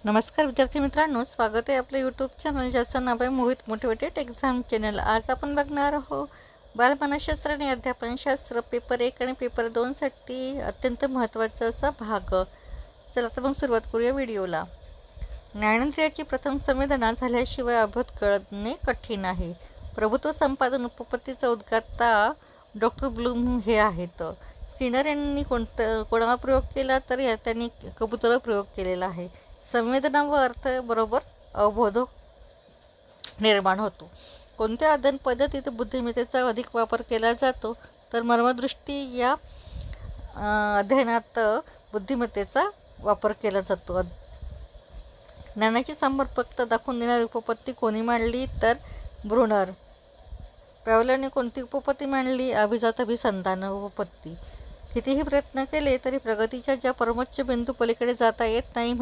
नमस्कार विद्यार्थी मित्रांनो, स्वागत आहे आपल्या यूट्यूब चॅनल ज्याचं नाव आहे मोहित मोटिवेटेड एक्झाम चॅनल। आज आपण बघणार आहोत बालमानसशास्त्र आणि अध्यापनशास्त्र पेपर 1 आणि पेपर 2 साठी अत्यंत महत्त्वाचा असा भाग। चला तर मग सुरुवात करूया व्हिडिओला। ज्ञानेंद्रियाची प्रथम संवेदना झाल्याशिवाय अभूत कळणे कठीण आहे। प्रभुत्व संपादन उपपत्तीचा उद्गाता डॉक्टर ब्लूम हे आहेत। स्किनर यांनी कोणावर प्रयोग केला तर त्यांनी कबूतरवर प्रयोग केलेला आहे। संवेदना व अर्थ बरोबर अवबोध निर्माण होतो। कोणत्या अध्ययन पद्धतीत बुद्धिमत्तेचा अधिक वापर केला जातो तर मर्मदृष्टी या अध्ययनात बुद्धिमत्तेचा वापर केला जातो। ज्ञानाची समर्पकता दाखवून देणारी उपपत्ती कोणी मांडली तर ब्रुनर। पॅवलाने कोणती उपपत्ती मांडली? अभिजात अभिसंधान उपपत्ती। कितीही प्रयत्न केले तरी प्रगतीच्या ज्या परमोच्च बिंदू पलीकडे जाता येत नाही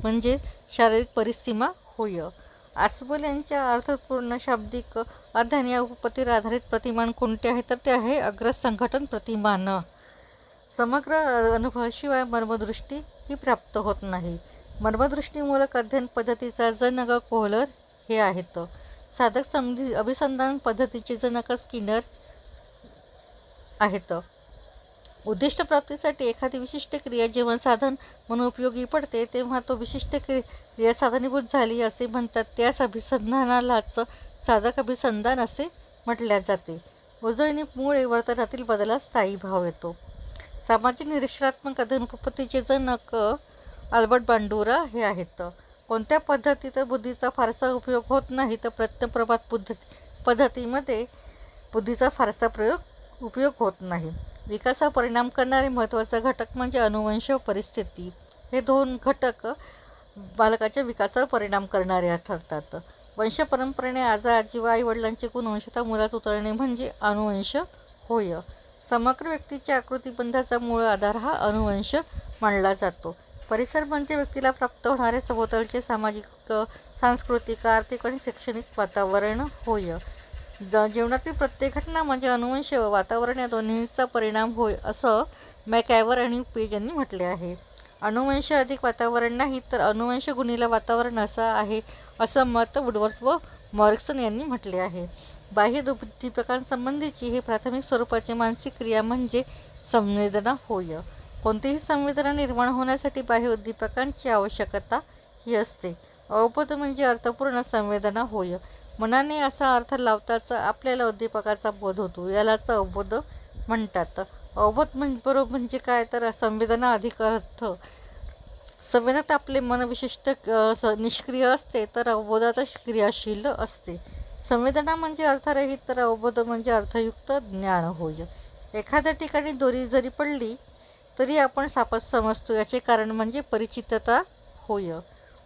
म्हणजे शारीरिक परिसीमा होय। आसबोल यांच्या अर्थपूर्ण शाब्दिक अध्ययन या उपपत्तीवर आधारित प्रतिमान कोणते आहे तर ते आहे अग्रज संघटन प्रतिमान। समग्र अनुभवाशिवाय मर्मदृष्टी ही प्राप्त होत नाही। मर्मदृष्टीमूलक अध्ययन पद्धतीचा जनक कोहलर हे आहेत। साधक अभिसंधान पद्धतीचे जनक स्किनर आहेत। उद्दिष्ट प्राप्तीसाठी एखादी विशिष्ट क्रिया जेव्हा साधन म्हणून उपयोगी पडते तेव्हा तो विशिष्ट क्रिया साधनीभूत झाली असे म्हणतात। त्यास अभिसंधानालाच साधक अभिसंधान असे म्हटले जाते। उजळणीमुळे वर्तनातील बदलास स्थायी भाव येतो। सामाजिक निरीक्षणात्मक अध्ययन उपपत्तीचे जनक अल्बर्ट बांडुरा हे आहेत। कोणत्या पद्धतीत बुद्धीचा फारसा उपयोग होत नाही तर प्रत्ययप्रभात पद्धतीमध्ये बुद्धीचा फारसा उपयोग होत नाही। विकासावर परिणाम करणारे महत्त्वाचा घटक म्हणजे अनुवंश व परिस्थिती। हे दोन घटक बालकाच्या विकासावर परिणाम करणारे ठरतात। वंशपरंपरेने आजी व आईवडिलांचे गुण अंशतः मुलात उतरणे म्हणजे अनुवंश होय। समग्र व्यक्तीच्या आकृतिबंधाचा मूळ आधार हा अनुवंश मानला जातो। परिसर म्हणजे व्यक्तीला प्राप्त होणारे सभोवतालचे सामाजिक, सांस्कृतिक, आर्थिक आणि शैक्षणिक वातावरण होय। जीवनातील प्रत्येक घटना म्हणजे अनुवंश व वातावरण या दोन्हींचा परिणाम होय असं मॅकआयव्हर आणि पेज यांनी म्हटले आहे। अनुवंश अधिक वातावरण नाही तर अनुवंश गुणिले वातावरण असं आहे असं मत वुडवर्थ व मॉरिसन यांनी म्हटले आहे। बाह्य उद्दीपकांसंबंधीची ही प्राथमिक स्वरूपाची मानसिक क्रिया म्हणजे संवेदना होय। कोणतीही संवेदना निर्माण होण्यासाठी बाह्य उद्दीपकांची आवश्यकता ही असते। अवबोध म्हणजे अर्थपूर्ण संवेदना होय। मनाने असा अर्थ लावताच आपल्याला उद्दीपकाचा बोध होतो, यालाच अवबोध म्हणतात। अवबोध बरोबर म्हणजे काय तर संवेदना अधिक अर्थ। संवेदनात आपले मन विशिष्ट निष्क्रिय असते तर अवबोधात क्रियाशील असते। संवेदना म्हणजे अर्थरहित तर अवबोध म्हणजे अर्थयुक्त ज्ञान होय। एखाद्या ठिकाणी दोरी जरी पडली तरी आपण सापच समजतो, याचे कारण म्हणजे परिचितता होय।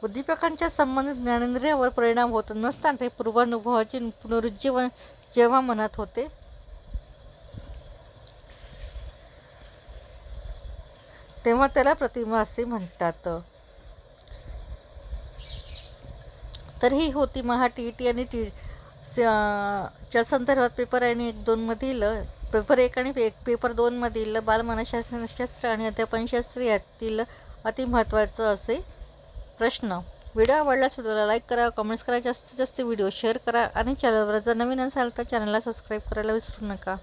उद्दीपकांच्या संबंधित ज्ञानेंद्रियावर परिणाम होत नसताना पूर्वानुभवाचे पुनरुज्जीवन जेव्हा मनात होते तेव्हा त्याला प्रतिमा असे म्हणतात। तर ही होती TET आणि च्या संदर्भात पेपर 1 मधील पेपर 1 आणि पेपर 2 मधील बालमानसशास्त्र आणि अध्यापनशास्त्र यातील अतिमहत्त्वाचं असे प्रश्न। व्हिडिओ आवडल्यास व्हिडिओला लाईक करा, कमेंट्स करा, जास्तीत जास्त व्हिडिओ शेअर करा आणि चॅनलवर जर नवीन असाल तर चॅनलला सबस्क्राईब करायला विसरू नका।